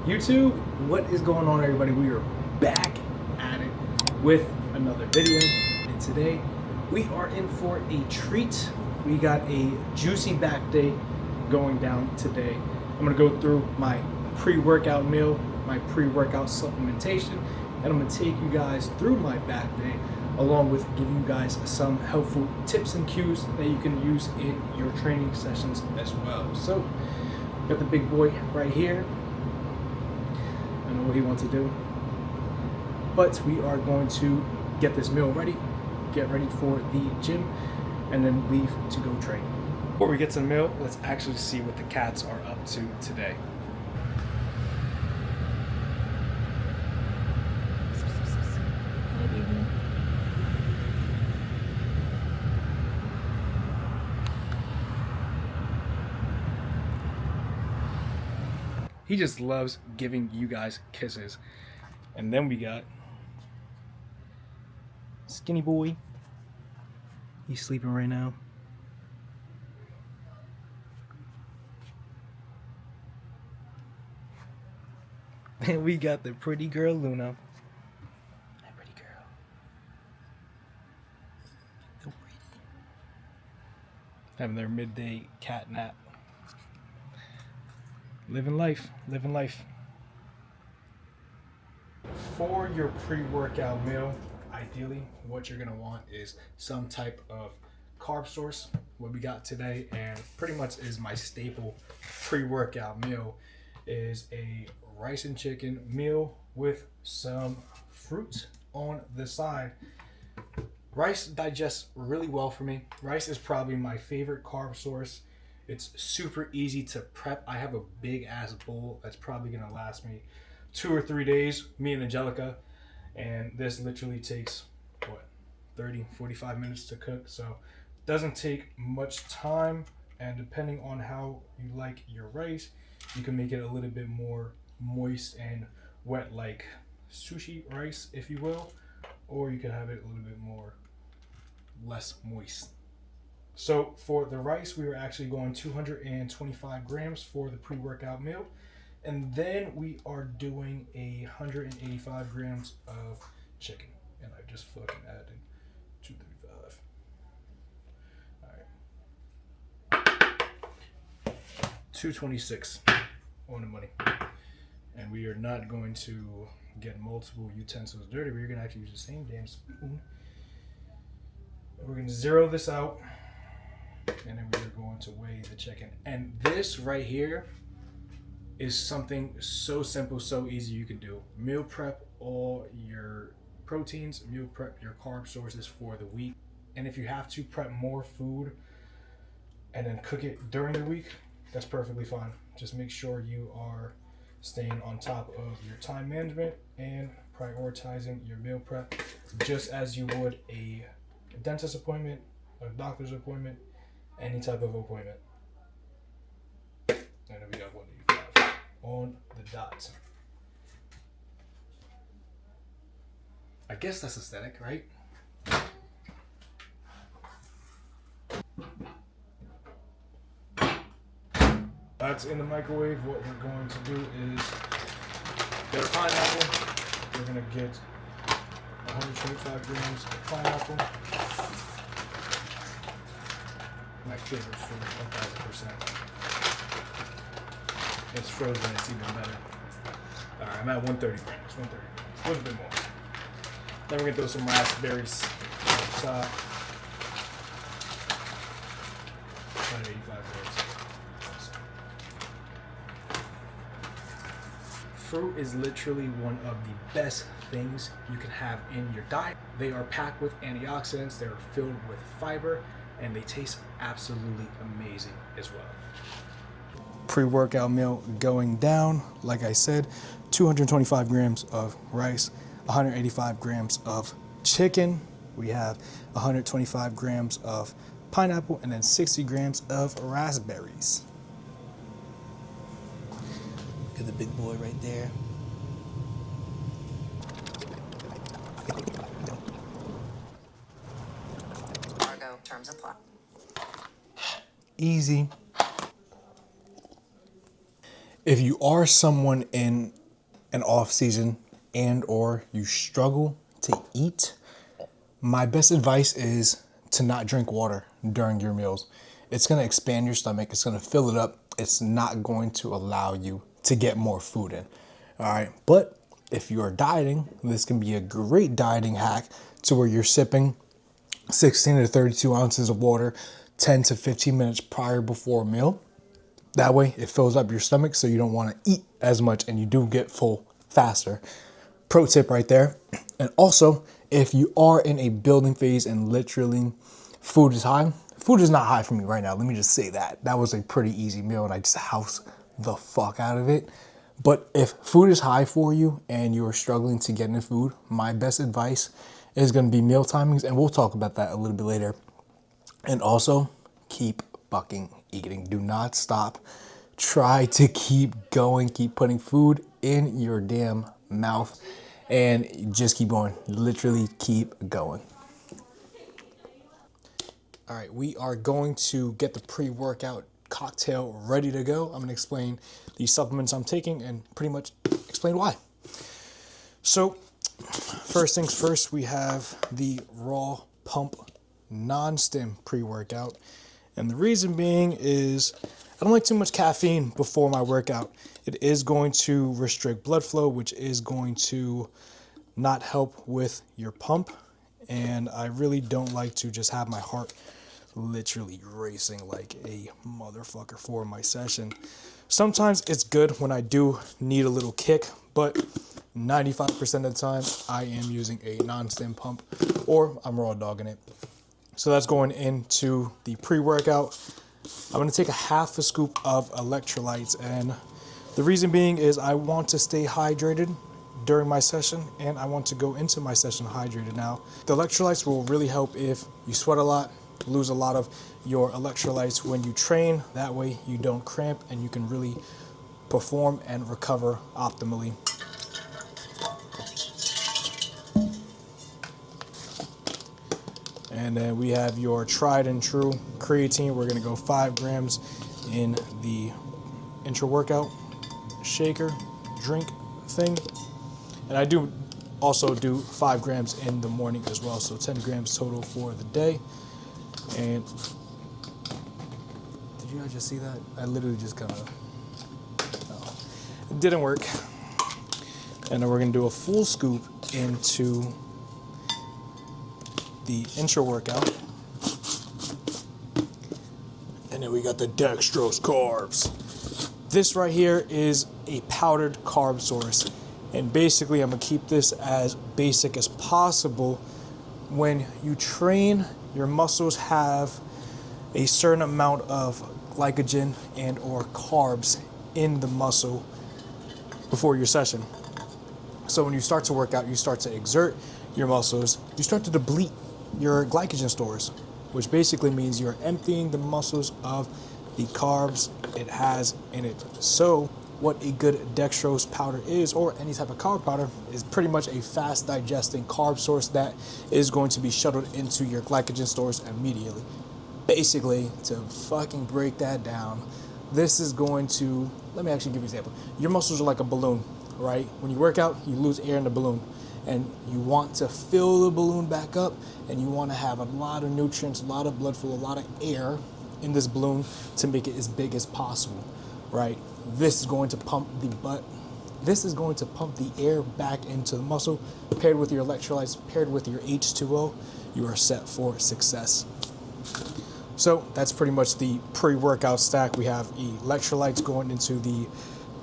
YouTube, what is going on, everybody? We are back at it with another video, and today we are in for a treat. We got a juicy back day going down today. I'm gonna go through my pre-workout meal, my pre-workout supplementation, and I'm gonna take you guys through my back day, along with giving you guys some helpful tips and cues that you can use in your training sessions as well. So, got the big boy right here. I know what he wants to do, but we are going to get this meal ready, get ready for the gym, and then leave to go train. Before we get to the meal, let's actually see what the cats are up to today. He just loves giving you guys kisses. And then we got Skinny Boy. He's sleeping right now. And we got the pretty girl Luna. Hi, pretty girl. So pretty. Having their midday cat nap. Living life, living life. For your pre-workout meal, ideally what you're gonna want is some type of carb source. What we got today, and pretty much is my staple pre-workout meal, is a rice and chicken meal with some fruit on the side. Rice digests really well for me. Rice is probably my favorite carb source. It's super easy to prep. I have a big ass bowl that's probably gonna last me 2 or 3 days, me and Angelica, and this literally takes what, 30-45 minutes to cook. So doesn't take much time, and depending on how you like your rice, you can make it a little bit more moist and wet, like sushi rice, if you will, or you can have it a little bit more less moist. So for the rice, we were actually going 225 grams for the pre-workout meal. And then we are doing 185 grams of chicken. And I just fucking added 235. All right. 226 on the money. And we are not going to get multiple utensils dirty. We're going to actually use the same damn spoon. We're going to zero this out. And then we're going to weigh the chicken. And this right here is something so simple, so easy you can do. Meal prep all your proteins, meal prep your carb sources for the week. And if you have to prep more food and then cook it during the week, that's perfectly fine. Just make sure you are staying on top of your time management and prioritizing your meal prep, just as you would a dentist appointment, a doctor's appointment, any type of appointment. And then we got 185 on the dot. I guess that's aesthetic, right? That's in the microwave. What we're going to do is get a pineapple. We're going to get 125 grams of pineapple. My favorite food, 1000%. It's frozen, it's even better. Alright, I'm at 130 grams, 130 grams, a little bit more. Then we're gonna throw some raspberries on the top. 185 grams. Fruit is literally one of the best things you can have in your diet. They are packed with antioxidants, they're filled with fiber, and they taste absolutely amazing as well. Pre-workout meal going down, like I said, 225 grams of rice, 185 grams of chicken. We have 125 grams of pineapple, and then 60 grams of raspberries. Look at the big boy right there. Terms apply. Easy. If you are someone in an off season and or you struggle to eat, my best advice is to not drink water during your meals. It's gonna expand your stomach, it's gonna fill it up, it's not going to allow you to get more food in. All right, but if you are dieting, this can be a great dieting hack to where you're sipping 16 to 32 ounces of water 10 to 15 minutes prior before a meal. That way it fills up your stomach so you don't want to eat as much and you do get full faster. Pro tip right there. And also, if you are in a building phase and literally food is high, food is not high for me right now. Let me just say that. That was a pretty easy meal and I just housed the fuck out of it. But if food is high for you and you're struggling to get in food, my best advice is going to be meal timings, and we'll talk about that a little bit later. And also, keep fucking eating. Do not stop. Try to keep going. Keep putting food in your damn mouth and just keep going. Literally keep going. All right, we are going to get the pre-workout cocktail ready to go. I'm going to explain the supplements I'm taking and pretty much explain why. So, first things first, we have the Raw Pump Non-Stim pre-workout. And the reason being is I don't like too much caffeine before my workout. It is going to restrict blood flow, which is going to not help with your pump. And I really don't like to just have my heart literally racing like a motherfucker for my session. Sometimes it's good when I do need a little kick, but 95% of the time I am using a non-stim pump or I'm raw dogging it. So that's going into the pre-workout. I'm going to take a half a scoop of electrolytes, and the reason being is I want to stay hydrated during my session and I want to go into my session hydrated. Now, the electrolytes will really help if you sweat a lot, lose a lot of your electrolytes when you train. That way you don't cramp and you can really perform and recover optimally. And then we have your tried and true creatine. We're gonna go 5 grams in the intra-workout shaker drink thing. And I do also do 5 grams in the morning as well. So 10 grams total for the day. And did you guys just see that? I literally just kind of, it didn't work. And then we're gonna do a full scoop into the intra workout. And then we got the dextrose carbs. This right here is a powdered carb source. And basically I'm gonna keep this as basic as possible. When you train, your muscles have a certain amount of glycogen and or carbs in the muscle before your session. So when you start to work out, you start to exert your muscles, you start to deplete your glycogen stores, which basically means you're emptying the muscles of the carbs it has in it. So what a good dextrose powder is, or any type of carb powder, is pretty much a fast digesting carb source that is going to be shuttled into your glycogen stores immediately. Basically, to fucking break that down, this is going to, let me actually give you an example. Your muscles are like a balloon, right? When you work out, you lose air in the balloon, and you want to fill the balloon back up, and you want to have a lot of nutrients, a lot of blood flow, a lot of air in this balloon to make it as big as possible, right? This is going to pump the butt. This is going to pump the air back into the muscle. Paired with your electrolytes, paired with your H2O, you are set for success. So that's pretty much the pre-workout stack. We have electrolytes going into the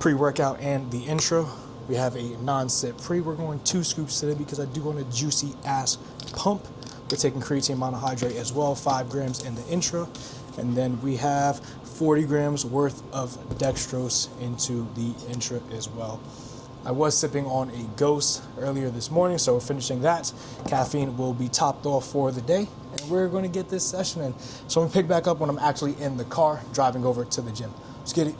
pre-workout and the intra. We have a non-sip pre. We're going 2 scoops today because I do want a juicy ass pump. We're taking creatine monohydrate as well, 5 grams in the intra. And then we have 40 grams worth of dextrose into the intra as well. I was sipping on a Ghost earlier this morning, so we're finishing that. Caffeine will be topped off for the day, and we're going to get this session in. So I'm going to pick back up when I'm actually in the car driving over to the gym. Let's get it.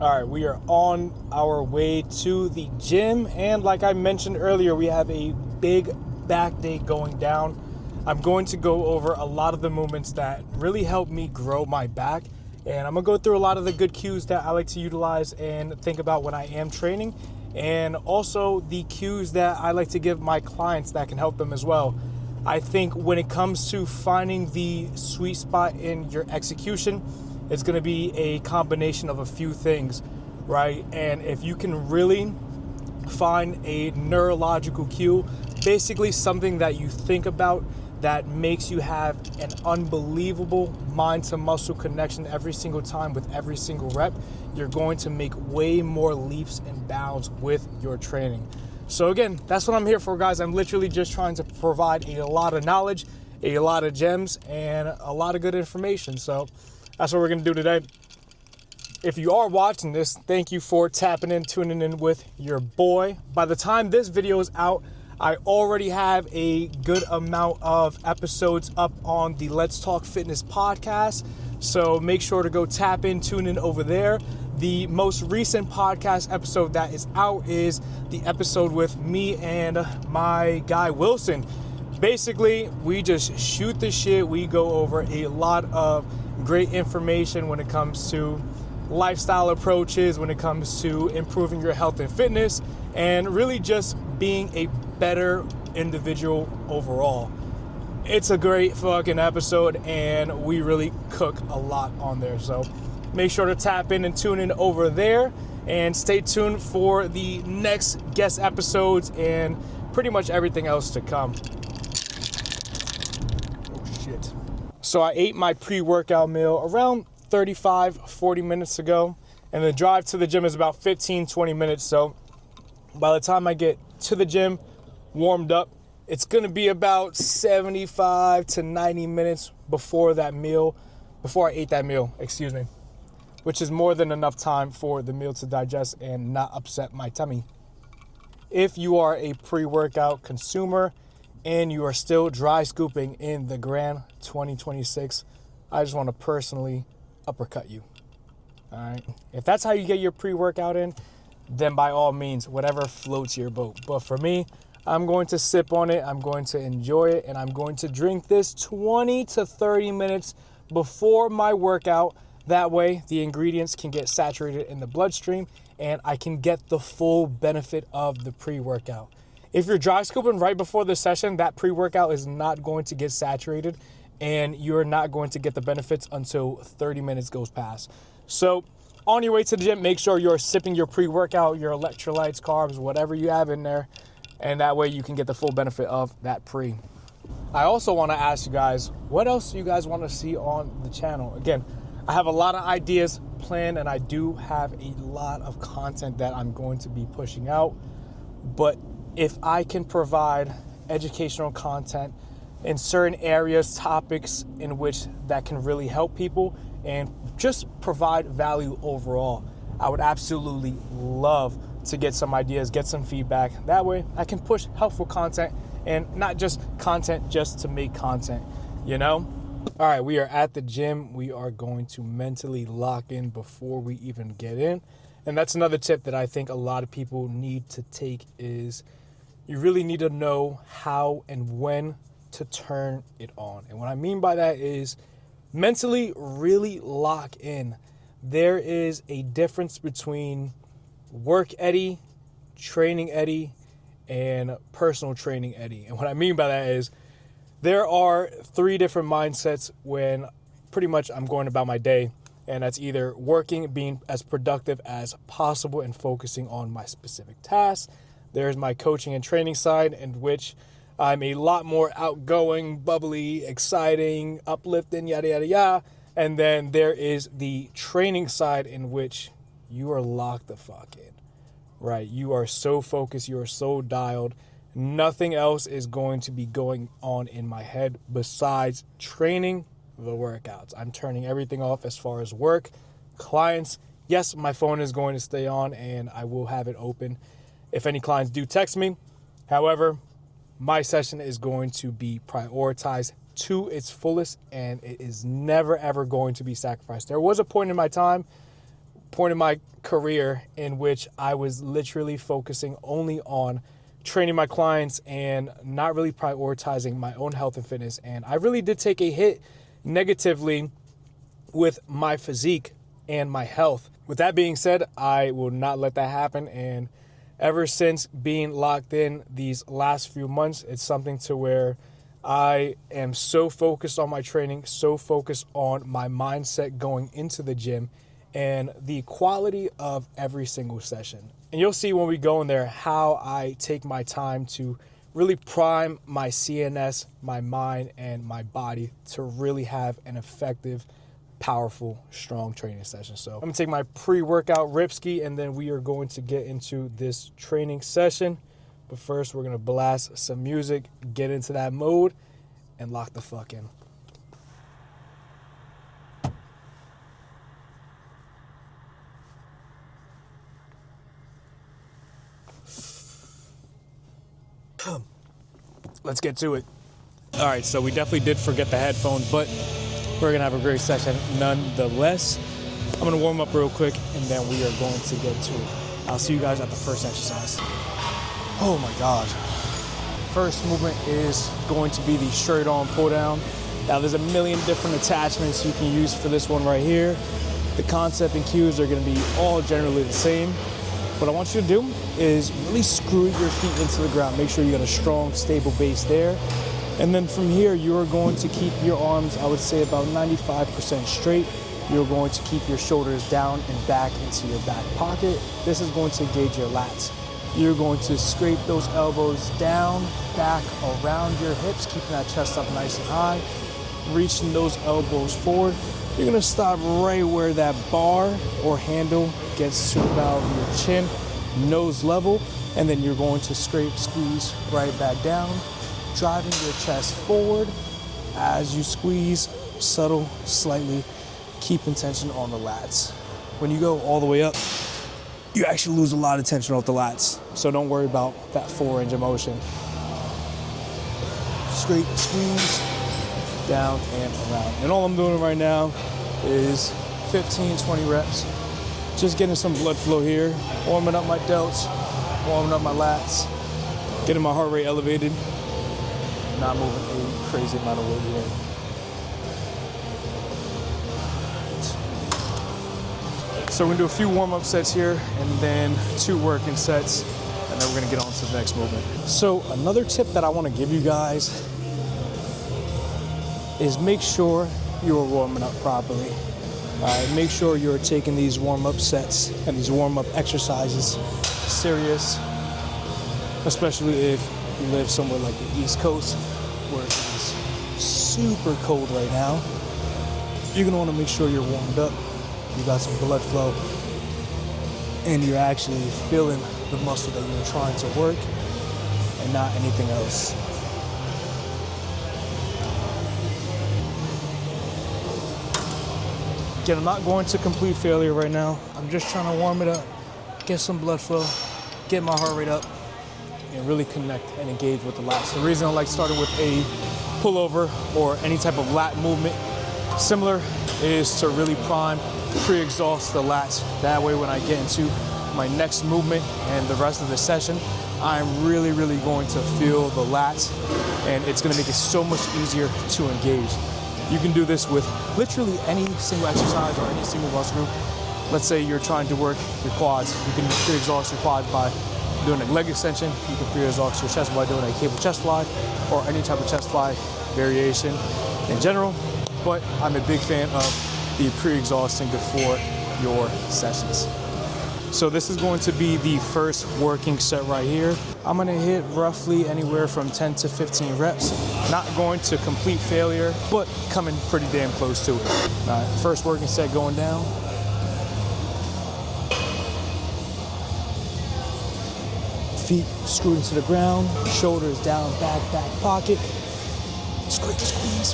All right, we are on our way to the gym, and like I mentioned earlier, we have a big back day going down. I'm going to go over a lot of the movements that really help me grow my back, and I'm gonna go through a lot of the good cues that I like to utilize and think about when I am training, and also the cues that I like to give my clients that can help them as well. I think when it comes to finding the sweet spot in your execution, it's going to be a combination of a few things, right? And if you can really find a neurological cue, basically something that you think about that makes you have an unbelievable mind to muscle connection every single time with every single rep, you're going to make way more leaps and bounds with your training. So again, that's what I'm here for, guys. I'm literally just trying to provide a lot of knowledge, a lot of gems, and a lot of good information. So that's what we're gonna do today. If you are watching this, thank you for tapping in, tuning in with your boy. By the time this video is out, I already have a good amount of episodes up on the Let's Talk Fitness podcast. So make sure to go tap in, tune in over there. The most recent podcast episode that is out is the episode with me and my guy Wilson. Basically, we just shoot the shit. We go over a lot of great information when it comes to lifestyle approaches, when it comes to improving your health and fitness, and really just being a better individual overall. It's a great fucking episode, and we really cook a lot on there. So make sure to tap in and tune in over there, and stay tuned for the next guest episodes and pretty much everything else to come. So I ate my pre-workout meal around 35-40 minutes ago, and the drive to the gym is about 15-20 minutes. So by the time I get to the gym, warmed up, it's gonna be about 75 to 90 minutes before I ate that meal, which is more than enough time for the meal to digest and not upset my tummy. If you are a pre-workout consumer and you are still dry scooping in the Grand 2026, I just want to personally uppercut you. All right. If that's how you get your pre-workout in, then by all means, whatever floats your boat. But for me, I'm going to sip on it, I'm going to enjoy it, and I'm going to drink this 20 to 30 minutes before my workout. That way, the ingredients can get saturated in the bloodstream, and I can get the full benefit of the pre-workout. If you're dry scooping right before the session, that pre-workout is not going to get saturated, and you're not going to get the benefits until 30 minutes goes past. So on your way to the gym, make sure you're sipping your pre-workout, your electrolytes, carbs, whatever you have in there, and that way you can get the full benefit of that pre. I also want to ask you guys, what else do you guys want to see on the channel? Again, I have a lot of ideas planned, and I do have a lot of content that I'm going to be pushing out, but if I can provide educational content in certain areas, topics in which that can really help people and just provide value overall, I would absolutely love to get some ideas, get some feedback. That way I can push helpful content and not just content just to make content, you know? All right, we are at the gym. We are going to mentally lock in before we even get in. And that's another tip that I think a lot of people need to take is you really need to know how and when to turn it on. And what I mean by that is mentally really lock in. There is a difference between work Eddie, training Eddie, and personal training Eddie. And what I mean by that is there are 3 different mindsets when pretty much I'm going about my day. And that's either working, being as productive as possible and focusing on my specific tasks. There's my coaching and training side, in which I'm a lot more outgoing, bubbly, exciting, uplifting, yada, yada, yada. And then there is the training side, in which you are locked the fuck in, right? You are so focused, you are so dialed. Nothing else is going to be going on in my head besides training the workouts. I'm turning everything off as far as work, clients. Yes, my phone is going to stay on and I will have it open if any clients do text me. However, my session is going to be prioritized to its fullest, and it is never, ever going to be sacrificed. There was a point in my time point in my career in which I was literally focusing only on training my clients and not really prioritizing my own health and fitness. And I really did take a hit negatively with my physique and my health. With that being said, I will not let that happen. And ever since being locked in these last few months, it's something to where I am so focused on my training, so focused on my mindset going into the gym and the quality of every single session. And you'll see when we go in there how I take my time to really prime my CNS, my mind, and my body to really have an effective, powerful, strong training session. So I'm gonna take my pre-workout Ripski, and then we are going to get into this training session. But first, we're gonna blast some music, get into that mode, and lock the fuck in. Let's get to it. All right, so we definitely did forget the headphones, but we're gonna have a great session nonetheless. I'm gonna warm up real quick, and then we are going to get to it. I'll see you guys at the first exercise. Oh my God. First movement is going to be the straight arm pull down. Now there's a million different attachments you can use for this one right here. The concept and cues are gonna be all generally the same. What I want you to do is really screw your feet into the ground. Make sure you got a strong, stable base there. And then from here, you're going to keep your arms, I would say about 95% straight. You're going to keep your shoulders down and back into your back pocket. This is going to engage your lats. You're going to scrape those elbows down, back, around your hips, keeping that chest up nice and high. Reaching those elbows forward. You're gonna stop right where that bar or handle gets to about your chin, nose level, and then you're going to scrape, squeeze right back down, driving your chest forward as you squeeze, subtle, slightly, keeping tension on the lats. When you go all the way up, you actually lose a lot of tension off the lats, so don't worry about that full range of motion. Scrape, squeeze, down and around. And all I'm doing right now is 15, 20 reps. Just getting some blood flow here, warming up my delts, warming up my lats, getting my heart rate elevated, not moving a crazy amount of weight here. So we're gonna do a few warm-up sets here and then 2 working sets, and then we're gonna get on to the next movement. So another tip that I wanna give you guys is make sure you're warming up properly. Make sure you're taking these warm-up sets and these warm-up exercises serious, especially if you live somewhere like the East Coast where it is super cold right now. You're gonna wanna make sure you're warmed up, you got some blood flow, and you're actually feeling the muscle that you're trying to work and not anything else. Again, I'm not going to complete failure right now. I'm just trying to warm it up, get some blood flow, get my heart rate up, and really connect and engage with the lats. The reason I like starting with a pullover or any type of lat movement similar is to really prime, pre-exhaust the lats. That way when I get into my next movement and the rest of the session, I'm really going to feel the lats, and it's gonna make it so much easier to engage. You can do this with literally any single exercise or any single muscle group. Let's say you're trying to work your quads. You can pre-exhaust your quads by doing a leg extension. You can pre-exhaust your chest by doing a cable chest fly or any type of chest fly variation in general. But I'm a big fan of the pre-exhausting before your sessions. So this is going to be the first working set right here. I'm gonna hit roughly anywhere from 10 to 15 reps. Not going to complete failure, but coming pretty damn close to it. All right, first working set going down. Feet screwed into the ground, shoulders down, back pocket. Scrape, squeeze.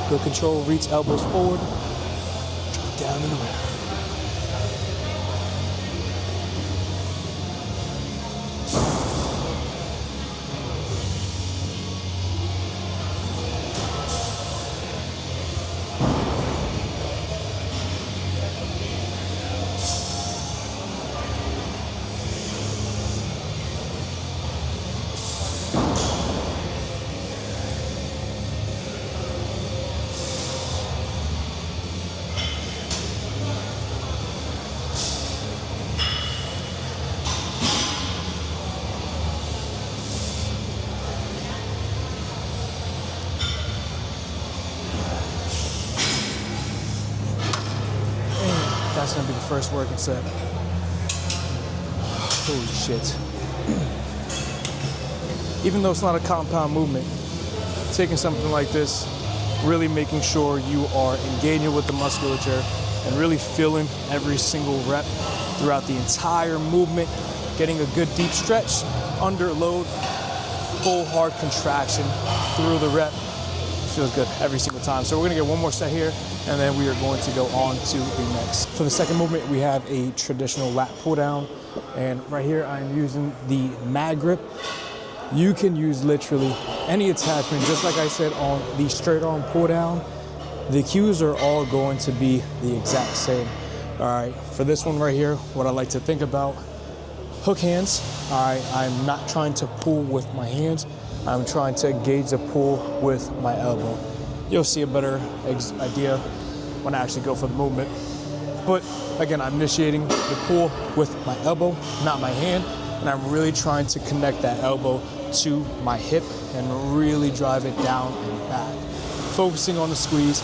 Good control, reach elbows forward. Drop down and around. That's gonna be the first working set. Holy shit. Even though it's not a compound movement, taking something like this, really making sure you are engaging with the musculature and really feeling every single rep throughout the entire movement, getting a good deep stretch, under load, full hard contraction through the rep. Feels good every single time. So we're gonna get one more set here, and then we are going to go on to the next. For the second movement, we have a traditional lat pull down. And right here, I'm using the mag grip. You can use literally any attachment, just like I said on the straight arm pull down. The cues are all going to be the exact same. All right, for this one right here, what I like to think about, hook hands. All right, I'm not trying to pull with my hands. I'm trying to engage the pull with my elbow. You'll see a better idea when I actually go for the movement. But again, I'm initiating the pull with my elbow, not my hand, and I'm really trying to connect that elbow to my hip and really drive it down and back. Focusing on the squeeze,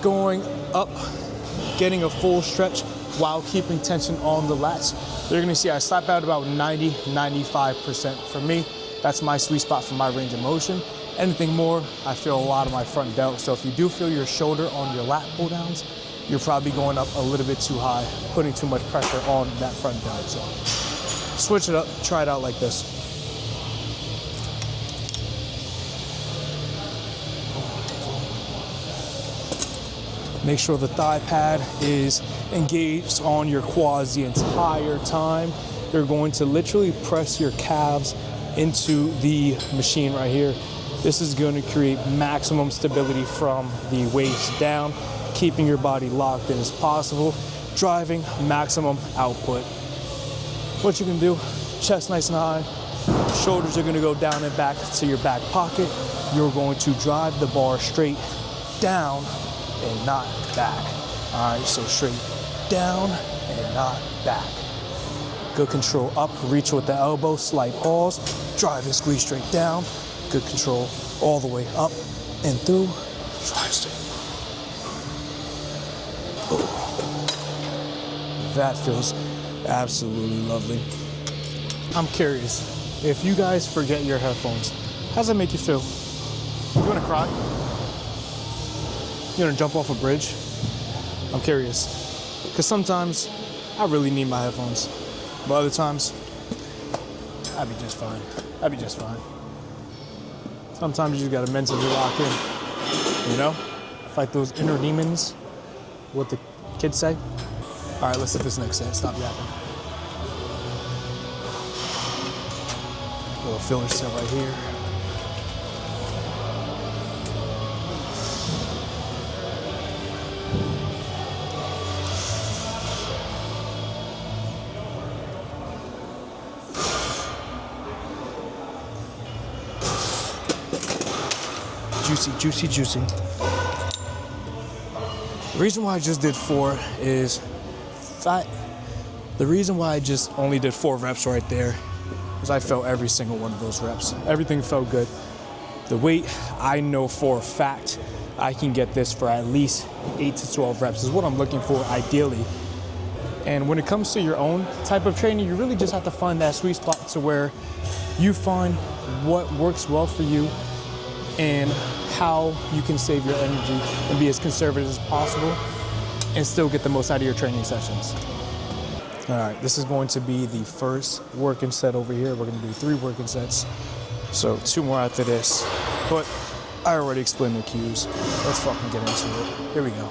going up, getting a full stretch while keeping tension on the lats. You're gonna see I slap out about 90, 95% for me. That's my sweet spot for my range of motion. Anything more, I feel a lot of my front delt. So if you do feel your shoulder on your lat pull downs, you're probably going up a little bit too high, putting too much pressure on that front delt. So switch it up, try it out like this. Make sure the thigh pad is engaged on your quads the entire time. You're going to literally press your calves into the machine right here. This is going to create maximum stability from the waist down, keeping your body locked in as possible, driving maximum output. What you can do, chest nice and high, shoulders are going to go down and back to your back pocket. You're going to drive the bar straight down and not back. All right, so straight down and not back. Good control up, reach with the elbow, slight pause, drive and squeeze straight down. Good control all the way up and through, drive straight. Oh. That feels absolutely lovely. I'm curious, if you guys forget your headphones, how does that make you feel? You wanna cry? You wanna jump off a bridge? I'm curious, because sometimes I really need my headphones. But other times, I'd be just fine. I'd be just fine. Sometimes you just gotta mentally lock in, you know? Fight those inner demons, what the kids say. All right, let's hit this next set, stop yapping. Little filler set right here. Juicy, juicy, juicy. The reason why I just did 4 is the reason why I just only did 4 reps right there is I felt every single one of those reps. Everything felt good. The weight, I know for a fact I can get this for at least 8 to 12 reps is what I'm looking for ideally. And when it comes to your own type of training, you really just have to find that sweet spot to where you find what works well for you and how you can save your energy and be as conservative as possible and still get the most out of your training sessions. All right, this is going to be the first working set over here. We're gonna do 3 working sets. So 2 more after this, but I already explained the cues. Let's fucking get into it. Here we go.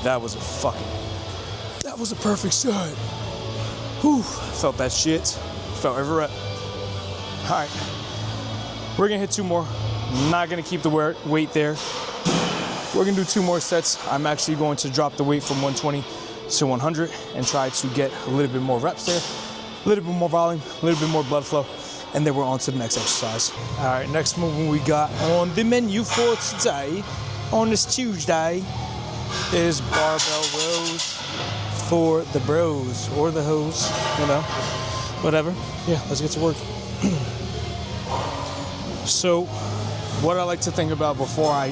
That was a perfect set. Whew, felt that shit. Felt every rep. All right, we're gonna hit 2 more. Not gonna keep the weight there. We're gonna do 2 more sets. I'm actually going to drop the weight from 120 to 100 and try to get a little bit more reps there, a little bit more volume, a little bit more blood flow, and then we're on to the next exercise. All right, next movement we got on the menu for today, on this Tuesday, is barbell rows for the bros or the hoes, you know, whatever. Yeah, let's get to work. So, what I like to think about before I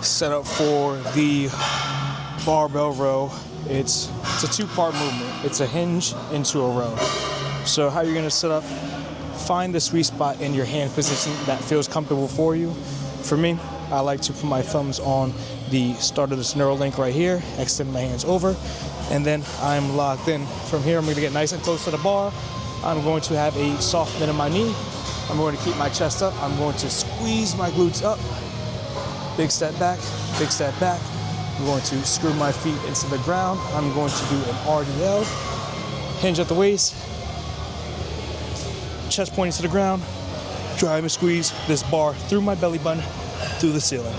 set up for the barbell row, it's a 2-part movement. It's a hinge into a row. So how you're gonna set up, find the sweet spot in your hand position that feels comfortable for you. For me, I like to put my thumbs on the start of this neural link right here, extend my hands over, and then I'm locked in. From here, I'm gonna get nice and close to the bar. I'm going to have a soft bend in my knee. I'm going to keep my chest up. I'm going to squeeze my glutes up. Big step back, big step back. I'm going to screw my feet into the ground. I'm going to do an RDL. Hinge at the waist. Chest pointing to the ground. Drive and squeeze this bar through my belly button, through the ceiling.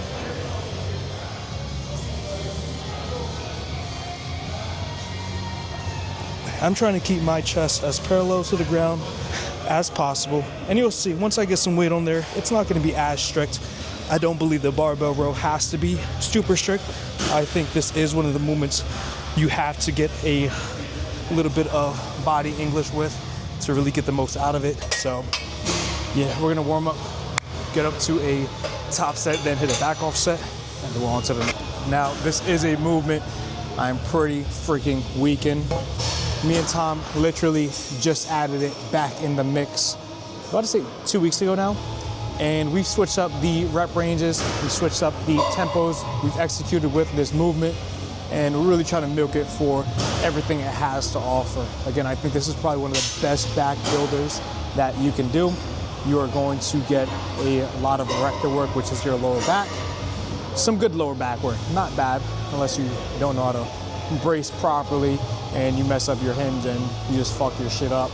I'm trying to keep my chest as parallel to the ground as possible. And you'll see, once I get some weight on there, it's not gonna be as strict. I don't believe the barbell row has to be super strict. I think this is one of the movements you have to get a little bit of body English with to really get the most out of it. So yeah, we're gonna warm up, get up to a top set, then hit a back off set, and then we're on to the next. Now, this is a movement I'm pretty freaking weak in. Me and Tom literally just added it back in the mix, about to say 2 weeks ago now. And we've switched up the rep ranges, we switched up the tempos we've executed with this movement, and we're really trying to milk it for everything it has to offer. Again, I think this is probably one of the best back builders that you can do. You are going to get a lot of erector work, which is your lower back. Some good lower back work, not bad, unless you don't know how to brace properly and you mess up your hinge and you just fuck your shit up.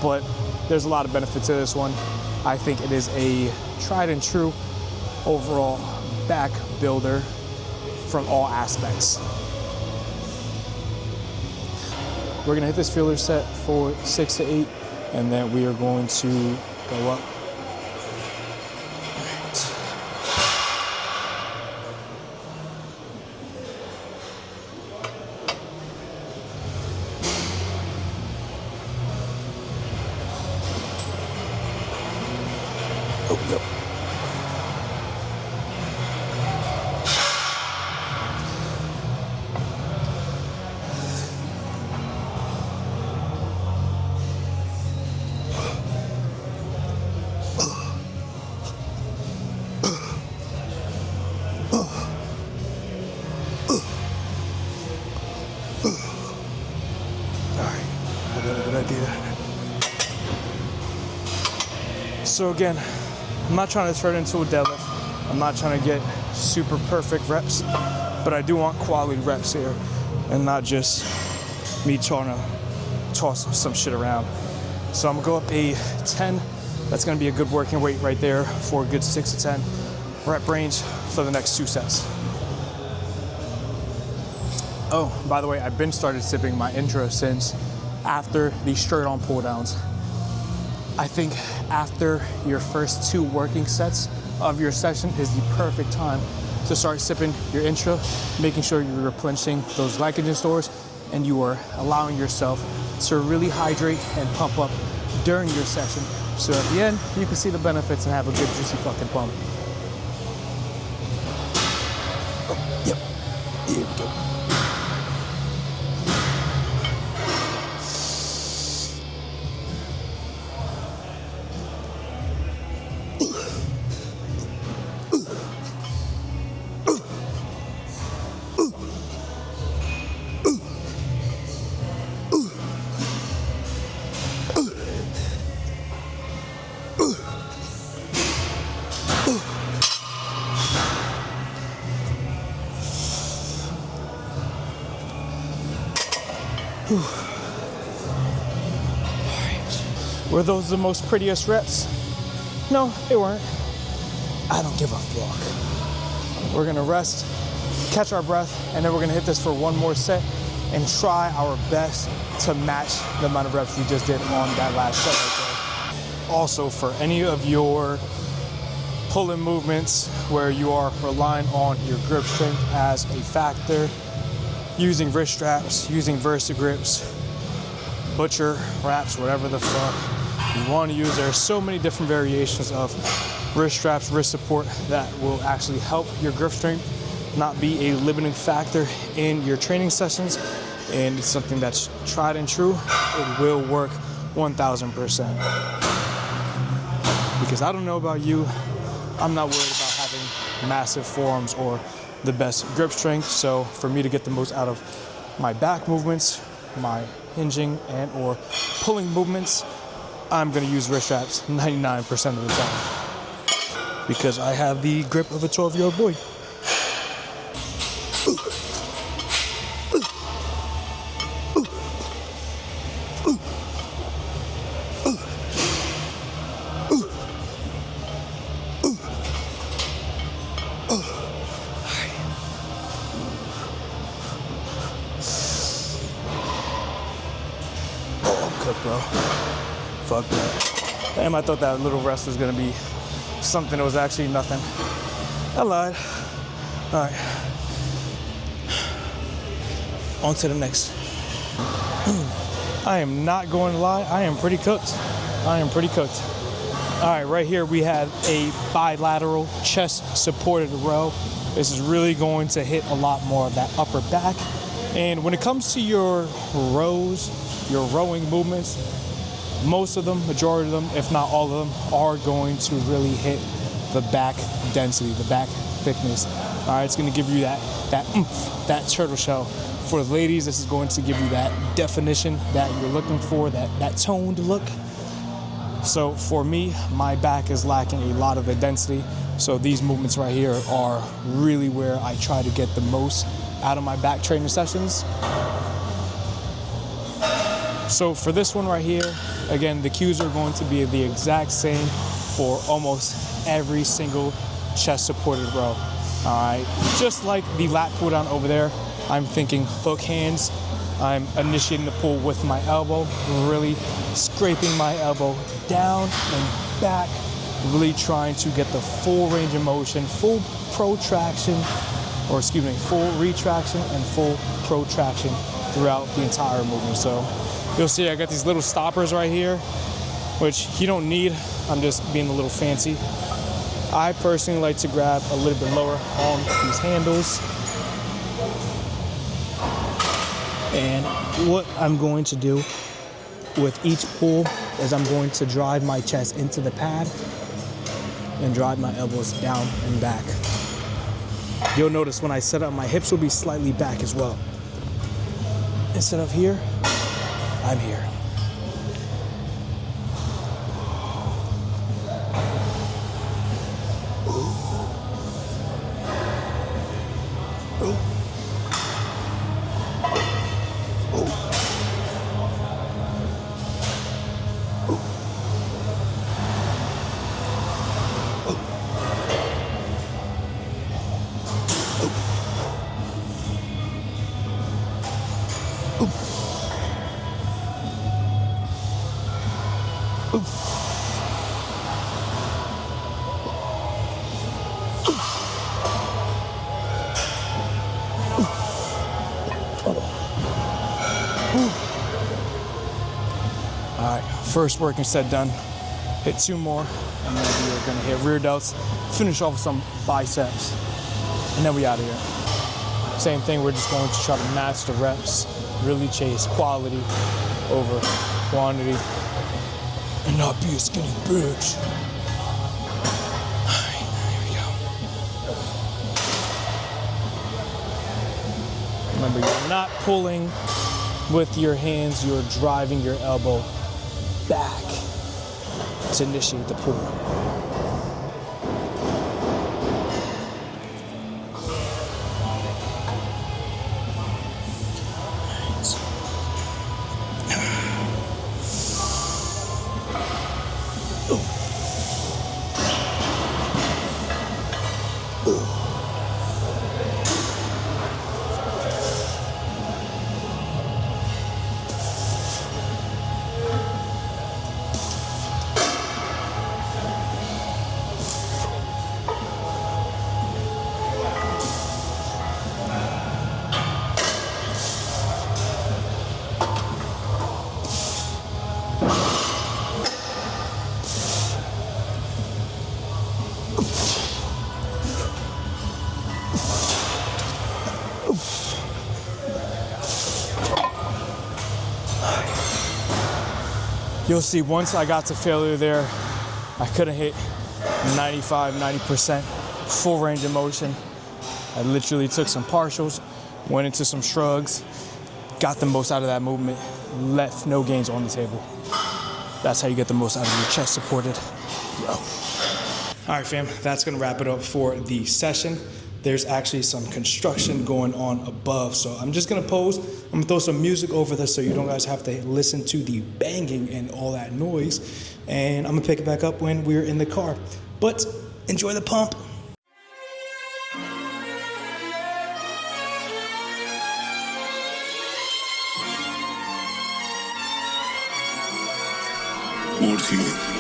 But there's a lot of benefit to this one. I think it is a tried and true overall back builder from all aspects. We're gonna hit this feeler set for 6 to 8, and then we are going to go up. Oh, yep. So again, I'm not trying to turn it into a deadlift. I'm not trying to get super perfect reps, but I do want quality reps here and not just me trying to toss some shit around. So I'm gonna go up a 10. That's gonna be a good working weight right there for a good 6 to 10 rep range for the next 2 sets. Oh, by the way, I've been started sipping my intro since after the straight on pull downs. I think after your first 2 working sets of your session is the perfect time to start sipping your intra, making sure you're replenishing those glycogen stores and you are allowing yourself to really hydrate and pump up during your session. So at the end, you can see the benefits and have a good juicy fucking pump. Oh, yep, here we go. Were those the most prettiest reps? No, they weren't. I don't give a fuck. We're gonna rest, catch our breath, and then we're gonna hit this for one more set and try our best to match the amount of reps we just did on that last set right there. Also, for any of your pull-in movements where you are relying on your grip strength as a factor, using wrist straps, using Versa grips, butcher wraps, whatever the fuck you want to use. There are so many different variations of wrist straps, wrist support that will actually help your grip strength not be a limiting factor in your training sessions, and it's something that's tried and true. It will work 1000%. Because I don't know about you, I'm not worried about having massive forearms or the best grip strength. So for me to get the most out of my back movements, my hinging and or pulling movements, I'm gonna use wrist straps 99% of the time because I have the grip of a 12-year-old boy. Bro, fuck that. Damn, I thought that little rest was gonna be something that was actually nothing. I lied. All right, on to the next. I am not going to lie, I am pretty cooked. I am pretty cooked. All right, right here we have a bilateral chest supported row. This is really going to hit a lot more of that upper back. And when it comes to your rows, your rowing movements, most of them, majority of them, if not all of them, are going to really hit the back density, the back thickness. All right, it's going to give you that turtle shell. For the ladies, this is going to give you that definition that you're looking for, that toned look. So for me, my back is lacking a lot of the density. So these movements right here are really where I try to get the most out of my back training sessions. So for this one right here, again, the cues are going to be the exact same for almost every single chest supported row. All right, just like the lat pull down over there, I'm thinking hook hands. I'm initiating the pull with my elbow, really scraping my elbow down and back, really trying to get the full range of motion, full protraction, or excuse me, full retraction and full protraction throughout the entire movement. So you'll see I got these little stoppers right here, which you don't need. I'm just being a little fancy. I personally like to grab a little bit lower on these handles. And what I'm going to do with each pull is I'm going to drive my chest into the pad and drive my elbows down and back. You'll notice when I set up, my hips will be slightly back as well. Instead of here, I'm here. All right, first working set done. Hit 2 more, and then we're gonna hit rear delts, finish off with some biceps, and then we out of here. Same thing, we're just going to try to match the reps, really chase quality over quantity, and not be a skinny bitch. All right, here we go. Remember, you're not pulling with your hands, you're driving your elbow back to initiate the pull. You'll see once I got to failure there, I couldn't hit 95, 90% full range of motion. I literally took some partials, went into some shrugs, got the most out of that movement, left no gains on the table. That's how you get the most out of your chest supported row. All right, fam, that's gonna wrap it up for the session. There's actually some construction going on above, so I'm just gonna pose. I'm gonna throw some music over this so you don't guys have to listen to the banging and all that noise. And I'm gonna pick it back up when we're in the car. But enjoy the pump. More to you.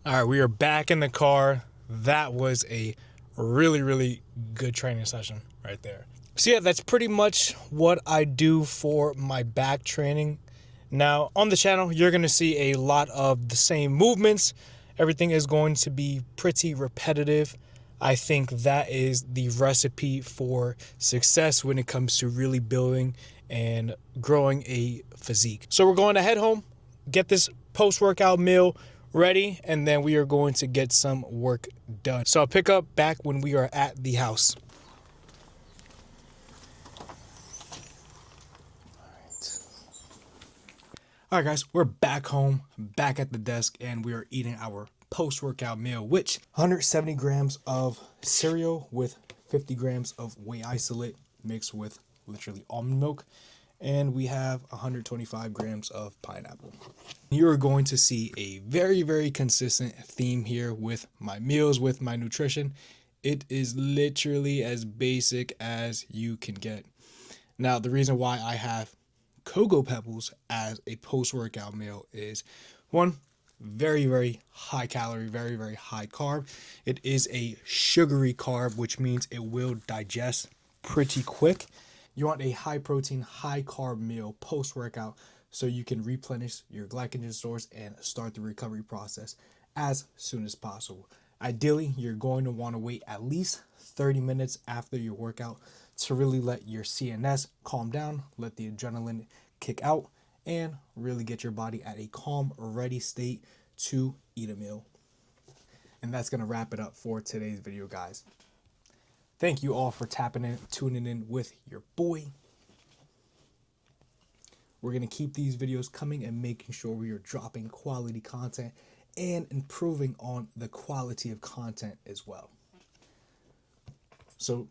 All right, we are back in the car. That was a really good training session right there. So yeah, that's pretty much what I do for my back training. Now on the channel, you're gonna see a lot of the same movements. Everything is going to be pretty repetitive. I think that is the recipe for success when it comes to really building and growing a physique. So we're going to head home, get this post-workout meal ready, and then we are going to get some work done. So I'll pick up back when we are at the house. All right, guys, we're back home, back at the desk, and we are eating our post-workout meal, which 170 grams of cereal with 50 grams of whey isolate mixed with literally almond milk, and we have 125 grams of pineapple. You are going to see a very consistent theme here with my meals, with my nutrition. It is literally as basic as you can get. Now, the reason why I have Cocoa Pebbles as a post-workout meal is, one, very high calorie, very high carb. It is a sugary carb, which means it will digest pretty quick. You want a high protein, high carb meal post-workout so you can replenish your glycogen stores and start the recovery process as soon as possible. Ideally, you're going to want to wait at least 30 minutes after your workout to really let your CNS calm down, let the adrenaline kick out, and really get your body at a calm, ready state to eat a meal. And that's going to wrap it up for today's video, guys. Thank you all for tapping in, tuning in with your boy. We're going to keep these videos coming and making sure we are dropping quality content and improving on the quality of content as well. So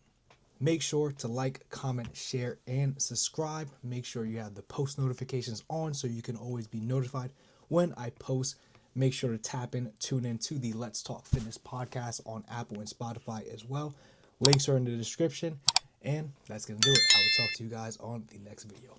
make sure to like, comment, share, and subscribe. Make sure you have the post notifications on so you can always be notified when I post. Make sure to tap in, tune in to the Let's Talk Fitness podcast on Apple and Spotify as well. Links are in the description, and that's going to do it. I will talk to you guys on the next video.